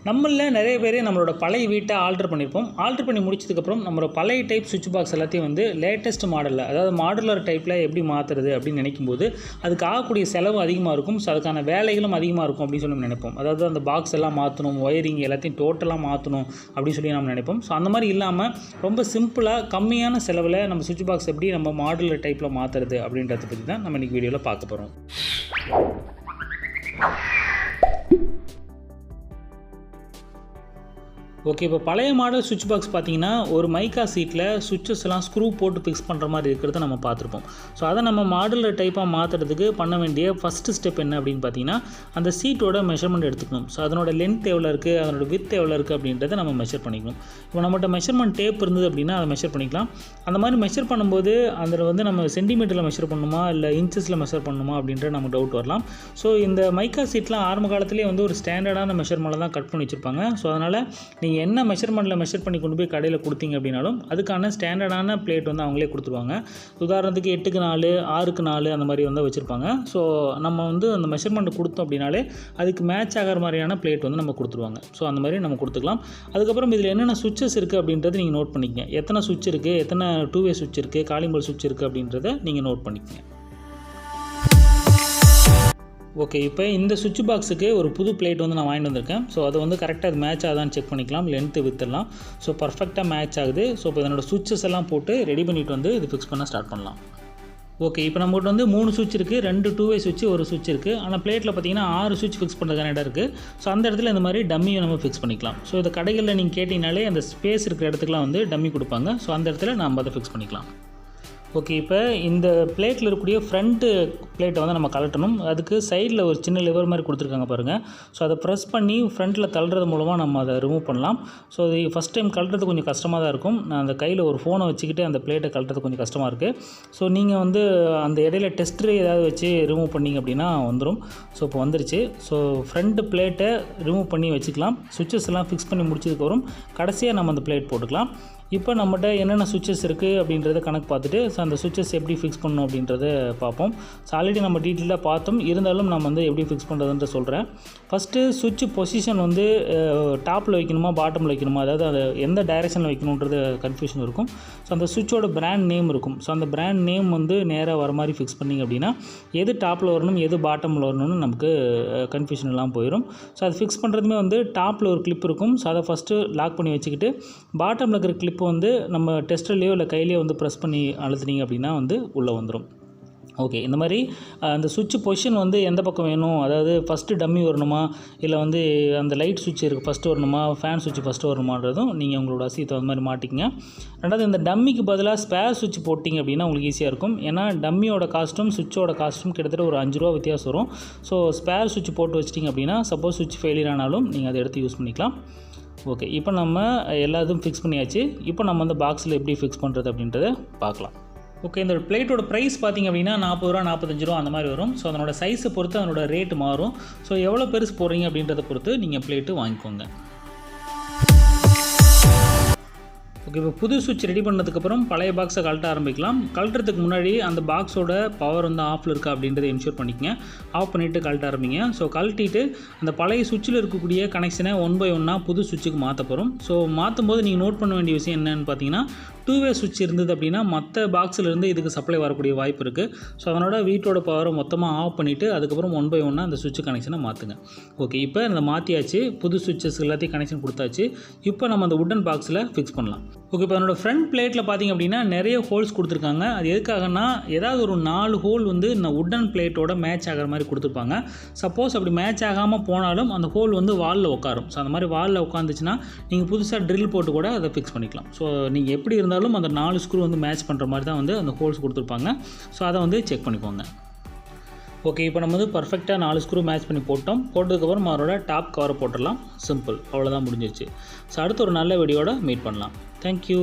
நம்மள நிறைய பேர் நம்மளோட பழைய வீட்டை ஆல்டர் பண்ணியிருப்போம். ஆல்டர் பண்ணி முடிச்சதுக்கப்புறம் நம்மளோட பழைய டைப் சுவிட்ச் பாக்ஸ் எல்லாத்தையும் வந்து லேட்டஸ்ட் மாடலில், அதாவது மாடுலர் டைப்பில் எப்படி மாற்றுறது அப்படின்னு நினைக்கும்போது அதுக்கு ஆகக்கூடிய செலவு அதிகமாக இருக்கும். ஸோ அதுக்கான வேலைகளும் அதிகமாக இருக்கும் அப்படின்னு சொல்லி நம்ம நினைப்போம். அதாவது அந்த பாக்ஸ் எல்லாம் மாற்றணும், ஒயரிங் எல்லாத்தையும் டோட்டலாக மாற்றணும் அப்படின்னு சொல்லி நம்ம நினைப்போம். ஸோ அந்த மாதிரி இல்லாமல் ரொம்ப சிம்பிளாக கம்மியான செலவில் நம்ம சுவிட்ச் பாக்ஸ் எப்படி நம்ம மாடுலர் டைப்பில் மாற்றுறது அப்படின்றத பற்றி தான் நம்ம இன்றைக்கி வீடியோவில் பார்க்க போகிறோம். ஓகே, இப்போ பழைய மாடல் சுவிட்ச் பாக்ஸ் பார்த்தீங்கன்னா ஒரு மைக்கா சீட்டில் சுவிட்சஸ் எல்லாம் ஸ்க்ரூ போட்டு ஃபிக்ஸ் பண்ணுற மாதிரி இருக்கிறத நம்ம பார்த்துருப்போம். ஸோ அதை நம்ம மாடுலர் டைப்பாக மாற்றுறதுக்கு பண்ண வேண்டிய ஃபஸ்ட்டு ஸ்டெப் என்ன அப்படின்னு பார்த்தீங்கன்னா, அந்த சீட்டோட மெஷர்மெண்ட் எடுத்துக்கணும். ஸோ அதனோட லென்த் எவ்வளோ இருக்குது, அதனோட வித் எவ்வளோ இருக்குது அப்படின்றத நம்ம மெஷர் பண்ணிக்கணும். இப்போ நம்மகிட்ட மெஷர்மெண்ட் டேப் இருந்தது அப்படின்னா அதை மெஷர் பண்ணிக்கலாம். அந்த மாதிரி மெஷர் பண்ணும்போது அதில் வந்து நம்ம சென்டிமீட்டரில் மெஷர் பண்ணணுமா இல்லை இன்ச்சஸில் மெஷர் பண்ணணுமா அப்படின்ற நமக்கு டவுட் வரலாம். ஸோ இந்த மைக்கா சீட்லாம் ஆரம்ப காலத்திலே வந்து ஒரு ஸ்டாண்டர்டான மெஷர்மெண்ட்டில் தான் கட் பண்ணி வச்சுருப்பாங்க. ஸோ அதனால் நீங்கள் என்ன மெஷர்மெண்ட்டில் மெஷர் பண்ணி கொண்டு போய் கடையில் கொடுத்தீங்க அப்படின்னாலும் அதுக்கான ஸ்டாண்டர்டான பிளேட் வந்து அவங்களே கொடுத்துருவாங்க. உதாரணத்துக்கு 8x4, 6x4 அந்த மாதிரி வந்து வச்சுருப்பாங்க. ஸோ நம்ம வந்து அந்த மெஷர்மெண்ட் கொடுத்தோம் அப்படின்னாலே அதுக்கு மேட்ச் ஆகிற மாதிரியான பிளேட் வந்து நம்ம கொடுத்துருவாங்க. ஸோ அந்த மாதிரி நம்ம கொடுத்துக்கலாம். அதுக்கப்புறம் இதில் என்னென்ன சுவிட்சஸ் இருக்குது அப்படின்றத நீங்கள் நோட் பண்ணிக்கங்க. எத்தனை சுவிட்ச் இருக்குது, எத்தனை 2-வே சுவிட்ச் இருக்குது, காலிங் பெல் சுவிட்ச் இருக்குது அப்படின்றத நீங்கள் நோட் பண்ணிக்கங்க. ஓகே, இப்போ இந்த சுவிட்ச் பாக்ஸுக்கு ஒரு புது பிளேட் வந்து நான் வாங்கிட்டு வந்திருக்கேன். ஸோ அது வந்து கரெக்டாக அது மேட்ச் ஆகுதான்னு செக் பண்ணிக்கலாம், லென்த்து வித்தெல்லாம். ஸோ பர்ஃபெக்டாக மேட்ச் ஆகுது. ஸோ இப்போ என்னோடய சுவிட்சஸ் எல்லாம் போட்டு ரெடி பண்ணிவிட்டு வந்து இது ஃபிக்ஸ் பண்ண ஸ்டார்ட் பண்ணலாம். ஓகே, இப்போ நம்மகிட்ட வந்து 3 சுவிட்ச் இருக்குது, 2 2-வே சுவிட்ச், ஒரு சுவிட்ச் இருக்குது. ஆனால் பிளேட்டில் பார்த்தீங்கன்னா 6 சுவிட்ச் ஃபிக்ஸ் பண்ணுறதுக்கான இடம் இருக்குது. ஸோ அந்த இடத்துல இந்த மாதிரி டம்மியை நம்ம ஃபிக்ஸ் பண்ணிக்கலாம். ஸோ இந்த கடைகளில் நீங்கள் கேட்டிங்கனாலே அந்த ஸ்பேஸ் இருக்கிற இடத்துக்குலாம் வந்து டம்மி கொடுப்பாங்க. ஸோ அந்த இடத்துல நம்ம அதை ஃபிக்ஸ் பண்ணிக்கலாம். ஓகே, இப்போ இந்த பிளேட்டில் இருக்கக்கூடிய ஃப்ரண்ட்டு பிளேட்டை வந்து நம்ம கழட்டணும். அதுக்கு சைடில் ஒரு சின்ன லிவர் மாதிரி கொடுத்துருக்காங்க பாருங்கள். ஸோ அதை ப்ரெஸ் பண்ணி ஃப்ரண்ட்டில் தள்ளுறது மூலமாக நம்ம அதை ரிமூவ் பண்ணலாம். ஸோ அது ஃபஸ்ட் டைம் கழட்டுறது கொஞ்சம் கஷ்டமாக தான் இருக்கும். நான் அந்த கையில் ஒரு ஃபோனை வச்சுக்கிட்டு அந்த பிளேட்டை கழட்டுறது கொஞ்சம் கஷ்டமாக இருக்குது. ஸோ நீங்கள் வந்து அந்த இடையில டெஸ்டர் ஏதாவது வச்சு ரிமூவ் பண்ணிங்க அப்படின்னா வந்துடும். ஸோ இப்போ வந்துருச்சு. ஸோ ஃப்ரண்ட்டு பிளேட்டை ரிமூவ் பண்ணி வச்சுக்கலாம். சுவிட்சஸ் எல்லாம் ஃபிக்ஸ் பண்ணி முடிச்சதுக்கப்புறம் கடைசியாக நம்ம அந்த பிளேட் போட்டுக்கலாம். இப்போ நம்மகிட்ட என்னென்ன சுவிட்சஸ் இருக்குது அப்படின்றத கணக்கு பார்த்துட்டு ஸோ அந்த சுவிட்சஸ் எப்படி ஃபிக்ஸ் பண்ணணும் அப்படின்றத பார்ப்போம். ஸோ ஆல்ரெடி நம்ம டீட்டெயிலாக பார்த்தோம், இருந்தாலும் நம்ம வந்து எப்படி ஃபிக்ஸ் பண்ணுறதுன்ற சொல்கிறேன். ஃபஸ்ட்டு சுவிட்ச் பொசிஷன் வந்து டாப்பில் வைக்கணுமா பாட்டமில் வைக்கணுமா, அதாவது அதை எந்த டைரெக்ஷனில் வைக்கணுன்றது கன்ஃபியூஷன் இருக்கும். ஸோ அந்த சுவிட்சோட பிராண்ட் நேம் இருக்கும். ஸோ அந்த பிராண்ட் நேம் வந்து நேராக வர மாதிரி ஃபிக்ஸ் பண்ணிங்க அப்படின்னா எது டாப்பில் வரணும் எது பாட்டமில் வரணும்னு நமக்கு கன்ஃபியூஷன் எல்லாம் போயிடும். ஸோ அது ஃபிக்ஸ் பண்ணுறதுமே வந்து டாப்பில் ஒரு கிளிப் இருக்கும். ஸோ அதை ஃபஸ்ட்டு லாக் பண்ணி வச்சுக்கிட்டு பாட்டமில் இருக்கிற கிளிப் வந்து நம்ம டெஸ்டர்லேயோ இல்லை கையிலையோ வந்து ப்ரெஸ் பண்ணி அழுத்துனீங்க அப்படின்னா வந்து உள்ளே வந்துடும். ஓகே, இந்த மாதிரி அந்த சுவிட்ச் பொசிஷன் வந்து எந்த பக்கம் வேணும், அதாவது ஃபஸ்ட்டு டம்மி வரணுமா இல்லை வந்து அந்த லைட் சுவிட்ச் இருக்குது ஃபஸ்ட்டு வரணுமா, ஃபேன் சுவிட்ச் ஃபஸ்ட்டு வரணுமான்றதும் நீங்கள் உங்களோட அசியத்தை அந்த மாதிரி மாட்டிங்க. ரெண்டாவது, இந்த டம்மிக்கு பதிலாக ஸ்பேர் சுவிட்ச் போட்டிங்க அப்படின்னா உங்களுக்கு ஈஸியாக இருக்கும். ஏன்னா டம்மியோட காஸ்ட்டும் சுவிட்சோட காஸ்ட்டும் கிட்டத்தட்ட ஒரு 5 ரூபா வித்தியாசம் வரும். ஸோ ஸ்பேர் சுவிட்ச் போட்டு வச்சிட்டிங்க அப்படின்னா சப்போஸ் சுவிட்ச் ஃபெயிலியர் ஆனாலும் நீங்கள் அதை எடுத்து யூஸ் பண்ணிக்கலாம். ஓகே, இப்போ நம்ம எல்லாத்தையும் ஃபிக்ஸ் பண்ணியாச்சு. இப்போ நம்ம அந்த பாக்ஸில் எப்படி ஃபிக்ஸ் பண்ணுறது அப்படின்றத பார்க்கலாம். ஓகே, இந்த பிளேட்டோட ப்ரைஸ் பார்த்திங்க அப்படின்னா 40 ரூபா 45 ரூபா அந்த மாதிரி வரும். ஸோ அதனோட சைஸை பொறுத்து அதனோட ரேட்டு மாறும். ஸோ எவ்வளோ பெருசு போடுறீங்க அப்படின்றத பொறுத்து நீங்கள் பிளேட்டு வாங்கிக்கோங்க. ஓகே, இப்போ புது சுவிட்ச் ரெடி பண்ணதுக்கப்புறம் பழைய பாக்ஸை கழட்ட ஆரம்பிக்கலாம். கழட்டுறதுக்கு முன்னாடி அந்த பாக்ஸோட பவர் வந்து ஆஃபில் இருக்கா அப்படின்றத இன்ஷூர் பண்ணிக்கங்க. ஆஃப் பண்ணிவிட்டு கழட்ட ஆரம்பிங்க. ஸோ கழட்டிட்டு அந்த பழைய சுவிட்சில் இருக்கக்கூடிய கனெக்ஷனை 1 by 1 புது சுவிட்சுக்கு மாற்ற போகிறோம். ஸோ மாற்றும் போது நீங்கள் நோட் பண்ண வேண்டிய விஷயம் என்னென்னு பார்த்தீங்கன்னா, 2-வே சுவிட்ச் இருந்தது அப்படின்னா மற்ற பாக்ஸிலேருந்து இதுக்கு சப்ளை வரக்கூடிய வாய்ப்பு இருக்குது. ஸோ அதனோட வீட்டோட பவரை மொத்தமாக ஆஃப் பண்ணிவிட்டு அதுக்கப்புறம் 1 by 1 அந்த சுவிட்ச் கனெக்ஷனை மாற்றுங்க. ஓகே, இப்போ இந்த மாற்றியாச்சு, புது சுவிட்சஸ் எல்லாத்தையும் கனெக்ஷன் கொடுத்தாச்சு. இப்போ நம்ம அந்த உட்டன் பாக்ஸில் ஃபிக்ஸ் பண்ணலாம். ஓகே, இப்போ என்னோடய ஃப்ரண்ட் பிளேட்டில் பார்த்திங்க அப்படின்னா நிறைய ஹோல்ஸ் கொடுத்துருக்காங்க. அது எதுக்காகனா ஏதாவது ஒரு 4 ஹோல் வந்து இந்த உட்டன் பிளேட்டோட மேட்ச் ஆகிற மாதிரி கொடுத்துருப்பாங்க. சப்போஸ் அப்படி மேட்ச் ஆகாமல் போனாலும் அந்த ஹோல் வந்து வாலில் உட்காரும். ஸோ அந்த மாதிரி வாலில் உட்காந்துச்சுன்னா நீங்கள் புதுசாக ட்ரில் போட்டு கூட அதை ஃபிக்ஸ் பண்ணிக்கலாம். ஸோ நீங்கள் எப்படி இருந்தாலும் அந்த 4 ஸ்க்ரூ வந்து மேட்ச் பண்ணுற மாதிரி தான் வந்து அந்த ஹோல்ஸ் கொடுத்துருப்பாங்க. ஸோ அதை வந்து செக் பண்ணிக்கோங்க. ஓகே, இப்போ நம்ம வந்து பர்ஃபெக்டாக 4 ஸ்க்ரூ மேட்ச் பண்ணி போட்டதுக்கப்புறம் அதோட டாப் கவரை போட்டுடலாம். சிம்பிள், அவ்வளோதான், முடிஞ்சிருச்சு. ஸோ அடுத்து ஒரு நல்ல வீடியோட மீட் பண்ணலாம். தேங்க்யூ.